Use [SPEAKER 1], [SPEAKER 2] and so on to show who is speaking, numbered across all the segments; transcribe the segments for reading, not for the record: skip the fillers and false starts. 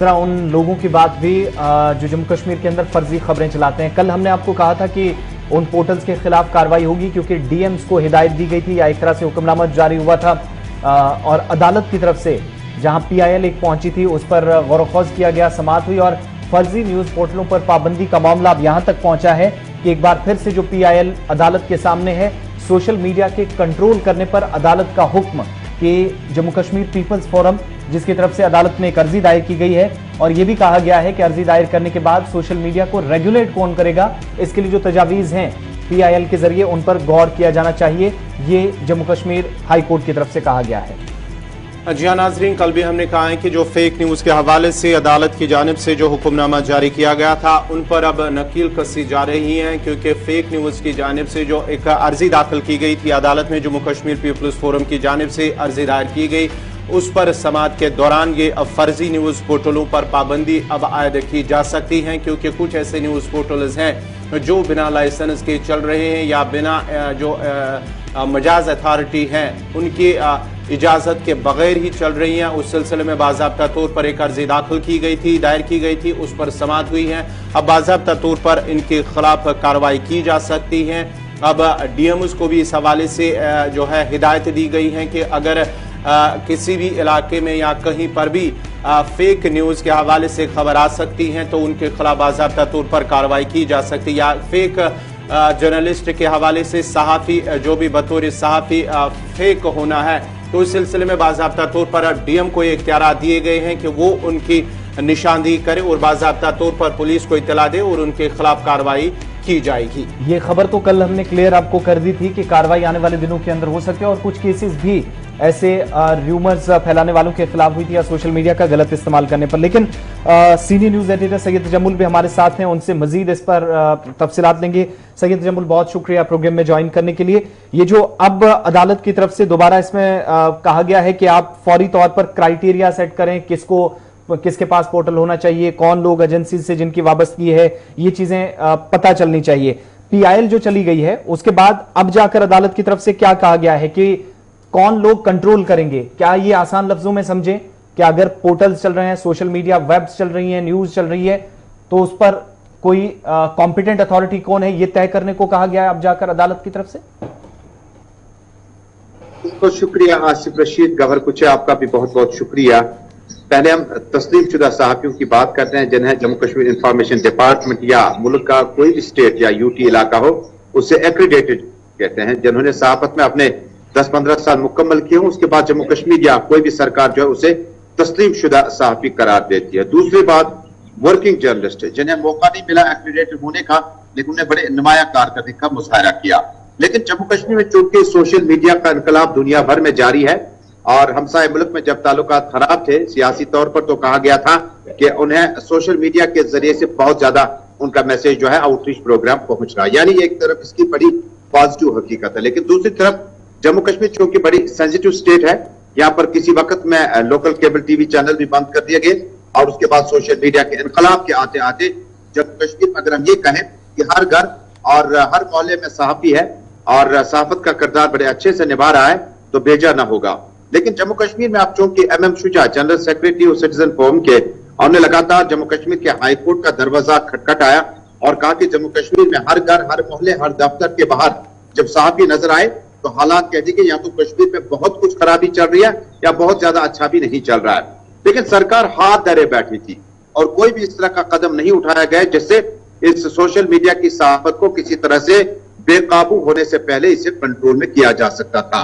[SPEAKER 1] तरह उन लोगों की बात भी जो जम्मू कश्मीर के अंदर फर्जी खबरें चलाते हैं। कल हमने आपको कहा था कि उन पोर्टल्स के खिलाफ कार्रवाई होगी क्योंकि डीएम्स को हिदायत दी गई थी या एक तरह से हुक्मनामा जारी हुआ था और अदालत की तरफ से जहां पीआईएल एक पहुंची थी उस पर गौर-व-खौज किया गया, समाअत हुई और फर्जी न्यूज पोर्टलों पर पाबंदी का मामला अब यहां तक पहुंचा है कि एक बार फिर से जो पीआईएल अदालत के सामने है, सोशल मीडिया के कंट्रोल करने पर अदालत का हुक्म कि जम्मू कश्मीर पीपल्स फोरम जिसकी तरफ से अदालत में एक अर्जी दायर की गई है और यह भी कहा गया है कि अर्जी दायर करने के बाद सोशल मीडिया को रेगुलेट कौन करेगा, इसके लिए जो तजावीज हैं पीआईएल के जरिए उन पर गौर किया जाना चाहिए, ये जम्मू कश्मीर हाई कोर्ट की तरफ से कहा गया है।
[SPEAKER 2] जी हाँ नाजरीन, कल भी हमने कहा है कि जो फेक न्यूज के हवाले से अदालत की जानिब से जो हुक्मनामा जारी किया गया था उन पर अब नकील कसी जा रही है, क्योंकि फेक न्यूज की जानिब से जो एक अर्जी दाखिल की गई थी अदालत में, जम्मू कश्मीर पीपल्स फोरम की जानिब से अर्जी दायर की गई, उस पर समाअत के दौरान ये अब फर्जी न्यूज पोर्टलों पर पाबंदी अब आयद की जा सकती है, क्योंकि कुछ ऐसे न्यूज पोर्टल्स हैं जो बिना लाइसेंस के चल रहे हैं या बिना जो मजाज अथॉरिटी हैं उनकी इजाजत के बगैर ही चल रही हैं। उस सिलसिले में बाज़ाब्ता तौर पर एक अर्जी दायर की गई थी, उस पर समाअत हुई है। अब बाज़ाब्ता तौर पर इनके खिलाफ कार्रवाई की जा सकती है। अब डीएम्स को भी इस हवाले से जो है हिदायत दी गई है कि अगर किसी भी इलाके में या कहीं पर भी फेक न्यूज के हवाले से खबर आ सकती है तो उनके खिलाफ बाज़ाब्ता तौर पर कार्रवाई की जा सकती है। या फेक जर्नलिस्ट के हवाले से सहाफ़ी जो भी बतौर सहाफ़ी फेक होना है तो इस सिलसिले में बाज़ाब्ता तौर पर डीएम को ये इख्तियार दिए गए हैं कि वो उनकी निशानदेही करे और बाज़ाब्ता तौर पर पुलिस को इत्तला दे और उनके खिलाफ कार्रवाई की जाएगी।
[SPEAKER 1] ये खबर तो कल हमने क्लियर आपको कर दी थी कि कार्रवाई आने वाले दिनों के अंदर हो सकती है और कुछ केसेस भी ऐसे र्यूमर्स फैलाने वालों के खिलाफ हुई थी या सोशल मीडिया का गलत इस्तेमाल करने पर। लेकिन senior news editor Syed Tajammul भी हमारे साथ हैं, उनसे मजीद इस पर तफसीलात लेंगे। सैयद तजम्मुल, बहुत शुक्रिया प्रोग्राम में ज्वाइन करने के लिए। ये जो अब अदालत की तरफ से दोबारा इसमें कहा गया है कि आप फौरी तौर पर क्राइटेरिया सेट करें, किसके पास पोर्टल होना चाहिए, कौन लोग एजेंसी से जिनकी वाबस्तगी है, ये चीजें पता चलनी चाहिए। पीआईएल जो चली गई है उसके बाद अब जाकर अदालत की तरफ से क्या कहा गया है कि कौन लोग कंट्रोल करेंगे? क्या ये आसान लफ्जों में समझे कि अगर पोर्टल्स चल रहे हैं, सोशल मीडिया वेब्स चल रही हैं, न्यूज चल रही है, तो उस पर कोई कॉम्पिटेंट अथॉरिटी कौन है ये तय करने को कहा गया है अब जाकर अदालत की तरफ से?
[SPEAKER 3] बहुत शुक्रिया आसिफ रशीद, गवर कुछ आपका भी बहुत बहुत शुक्रिया। पहले हम तस्लीम शुदा सहाफियों की बात करते हैं जिन्हें जम्मू कश्मीर इंफॉर्मेशन डिपार्टमेंट या मुल्क का कोई भी स्टेट या यूटी इलाका हो उसे एक्रीडेटेड कहते हैं, जिन्होंने सहाफत में अपने 10-15 साल मुकम्मल किए हों। उसके बाद जम्मू कश्मीर या कोई भी सरकार जो है उसे तस्लीम शुदा सहाफी करार देती है। दूसरी बात वर्किंग जर्नलिस्ट है, जिन्हें मौका नहीं मिला एक्रीडेटेड होने का, लेकिन उन्हें बड़े नुमाया कारकर्दगी का मुजाहरा किया। लेकिन जम्मू कश्मीर में चूंकि सोशल मीडिया का इनकलाब दुनिया भर में जारी है और हमसाए मुल्क में जब ताल्लुकात खराब थे सियासी तौर पर तो कहा गया था कि उन्हें सोशल मीडिया के जरिए से बहुत ज्यादा उनका मैसेज जो है आउटरीच प्रोग्राम पहुंच रहा है, यानी एक तरफ इसकी बड़ी पॉजिटिव हकीकत है। लेकिन दूसरी तरफ जम्मू कश्मीर चूंकि बड़ी सेंसिटिव स्टेट है, यहाँ पर किसी वक्त में लोकल केबल टीवी चैनल भी बंद कर दिए गए और उसके बाद सोशल मीडिया के इनकलाब के आते आते जम्मू कश्मीर में अगर हम ये कहें कि हर घर और हर मोहल्ले में सहाफी है और सहाफत का किरदार बड़े अच्छे से निभा रहा है तो बेजा ना होगा। लेकिन जम्मू कश्मीर में आप चूंकि MM शुजा जनरल सेक्रेटरी और सिटीजन फोरम के, उन्होंने लगातार जम्मू कश्मीर के हाई कोर्ट का दरवाजा खटखटाया और कहा कि जम्मू कश्मीर में हर घर, हर मोहल्ले, हर दफ्तर के बाहर जब सहाफी नजर आए तो हालात कह दी कि या तो कश्मीर में बहुत कुछ खराबी चल रही है या बहुत ज्यादा अच्छा भी नहीं चल रहा है। लेकिन सरकार हाथ धरे बैठी थी और कोई भी इस तरह का कदम नहीं उठाया गया जिससे इस सोशल मीडिया की सहाफत को किसी तरह से बेकाबू होने से पहले इसे कंट्रोल में किया जा सकता था।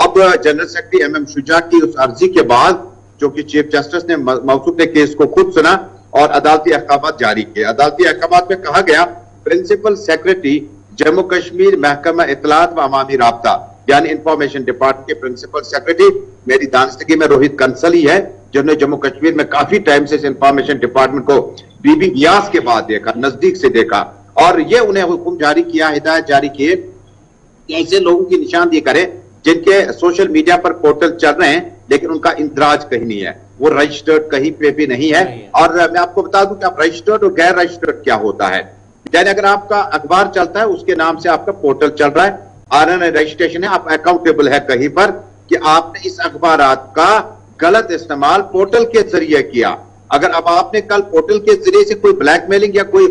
[SPEAKER 3] अब जनरल सेक्रेटरी MM शुजा की उस अर्जी के बाद जो कि चीफ जस्टिस ने मौसूफ केस को खुद सुना और अदालती अहकाम जारी किए। अदालती अहकाम में कहा गया प्रिंसिपल सेक्रेटरी जम्मू कश्मीर महकमा इत्तलात व अवामी राब्ता यानी इंफॉर्मेशन डिपार्टमेंट के प्रिंसिपल सेक्रेटरी मेरी दानिशगी में रोहित कंसल ही है, जिन्होंने जम्मू कश्मीर में काफी टाइम से इस इंफॉर्मेशन डिपार्टमेंट को बीबी व्यास के बाद देखा, नजदीक से देखा और ये उन्हें हुक्म जारी किया, हिदायत जारी किए कि ऐसे लोगों की निशानदेही करें जिनके सोशल मीडिया पर पोर्टल चल रहे हैं लेकिन उनका इंदराज कहीं नहीं है, वो रजिस्टर्ड कहीं पे भी नहीं है। और मैं आपको बता दूं कि आप रजिस्टर्ड और गैर रजिस्टर्ड क्या होता है। यानी अगर आपका अखबार चलता है उसके नाम से आपका पोर्टल चल रहा है, RN रजिस्ट्रेशन है, आप अकाउंटेबल है कहीं पर कि आपने इस अखबारात का गलत इस्तेमाल पोर्टल के जरिए किया अगर अब आपने कल पोर्टल के जरिए से कोई ब्लैकमेलिंग या कोई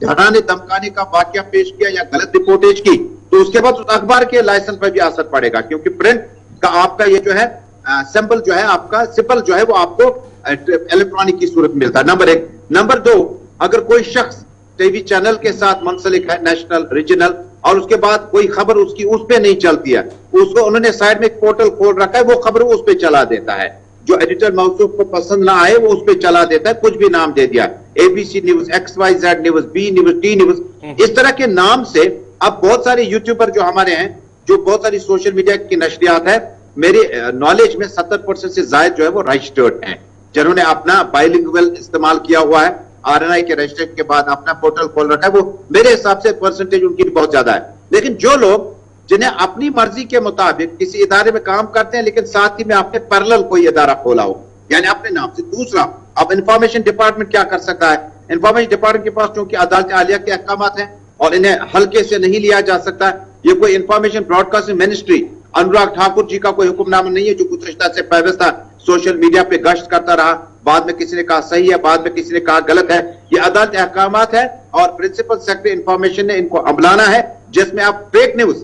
[SPEAKER 3] डराने धमकाने का वाक्य पेश किया या गलत रिपोर्टेज की, तो उसके बाद उस अखबार के लाइसेंस पर भी असर पड़ेगा, क्योंकि प्रिंट का आपका ये जो है सैंपल जो है आपका सिपल जो है वो आपको इलेक्ट्रॉनिक की सूरत में मिलता है। नंबर 1। नंबर 2, अगर कोई शख्स टीवी चैनल के साथ मुंसलिक है, नेशनल, रीजनल, और उसके बाद कोई खबर उसकी उस पे नहीं चलती है, उसको उन्होंने साइड में एक पोर्टल खोल रखा है, वो खबर उस पे चला देता है। जो एडिटर मौसूफ को पसंद ना आए वो उस पे चला देता है, कुछ भी नाम दे दिया, ABC news, XYZ news, B news, T news, इस तरह के नाम से अब बहुत सारे यूट्यूबर जो हमारे हैं, जो बहुत सारी सोशल मीडिया की नशरियात है, मेरे नॉलेज में 70% से ज्यादा जो है वो रजिस्टर्ड हैं, जिन्होंने अपना बाइलिंगुअल इस्तेमाल किया हुआ है, RNI के रजिस्ट्रेशन के बाद अपना पोर्टल खोल रखा है, वो मेरे हिसाब से परसेंटेज उनकी बहुत ज्यादा है। लेकिन जो लोग जिन्हें अपनी मर्जी के मुताबिक किसी इदारे में काम करते हैं, लेकिन साथ ही में आपने पैरेलल कोई इदारा खोला हो, यानी अपने नाम से। दूसरा, अब इंफॉर्मेशन डिपार्टमेंट क्या कर सकता है? इंफॉर्मेशन डिपार्टमेंट के पास क्योंकि अदालत आलिया के अहकाम हैं और इन्हें हल्के से नहीं लिया जा सकता। ये कोई information broadcasting ministry Anurag Thakur ji का कोई हुक्मनामा नहीं है, जो गुज़श्ता से पैवस्ता सोशल मीडिया पे गश्त करता रहा, बाद में किसी ने कहा सही है, बाद में किसी ने कहा गलत है। ये अदालत अहकामात है और प्रिंसिपल सेक्रेटरी इंफॉर्मेशन ने इनको अमलाना है, जिसमें आप फेक न्यूज,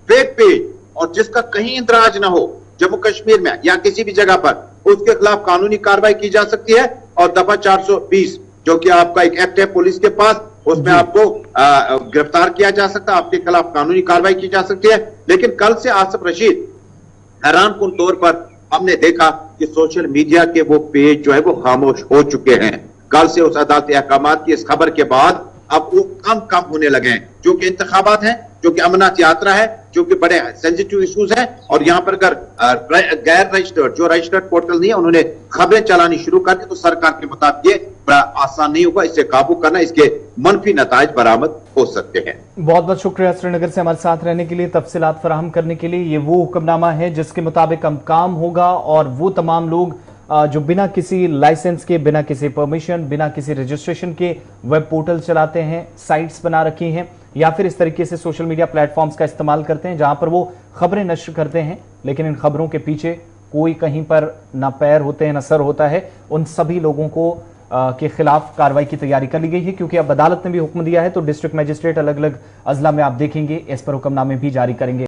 [SPEAKER 3] फेक पेज और जिसका कहीं इंदराज ना हो जम्मू कश्मीर में या किसी भी जगह पर, उसके खिलाफ कानूनी कार्रवाई की जा सकती है। और दफा 420 जो कि आपका एक एक्ट है पुलिस के पास, उसमें आपको गिरफ्तार किया जा सकता है, आपके खिलाफ कानूनी कार्रवाई की जा सकती है। लेकिन कल से आसिफ रशीद हैरानकुन तौर पर हमने देखा कि सोशल मीडिया के वो पेज जो है वो खामोश हो चुके हैं। कल से उस अदालती अहकामात की इस खबर के बाद अब वो कम होने लगे हैं, जो कि इंतखाबात हैं, जो कि अमरनाथ यात्रा है, जो कि बड़े सेंसिटिव इश्यूज हैं। और यहाँ पर अगर गैर रजिस्टर्ड, जो रजिस्टर्ड पोर्टल नहीं है, उन्होंने खबरें चलानी शुरू कर दी, तो सरकार के मुताबिक ये बड़ा आसान नहीं होगा, इससे काबू करना, इसके मनफी नताइज बरामद हो सकते हैं।
[SPEAKER 1] बहुत बहुत शुक्रिया श्रीनगर से हमारे साथ रहने के लिए, तफसीलात फराहम करने के लिए। ये वो हुक्मनामा है जिसके मुताबिक हम काम होगा और वो तमाम लोग जो बिना किसी लाइसेंस के, बिना किसी परमिशन, बिना किसी रजिस्ट्रेशन के वेब पोर्टल चलाते हैं, साइट्स बना रखी हैं, या फिर इस तरीके से सोशल मीडिया प्लेटफॉर्म्स का इस्तेमाल करते हैं जहां पर वो खबरें नश्र करते हैं, लेकिन इन खबरों के पीछे कोई कहीं पर ना पैर होते हैं ना सर होता है, उन सभी लोगों को के खिलाफ कार्रवाई की तैयारी कर ली गई है। क्योंकि अब अदालत ने भी हुक्म दिया है, तो डिस्ट्रिक्ट मजिस्ट्रेट अलग अलग अजला में आप देखेंगे इस पर हुक्मनामे भी जारी करेंगे।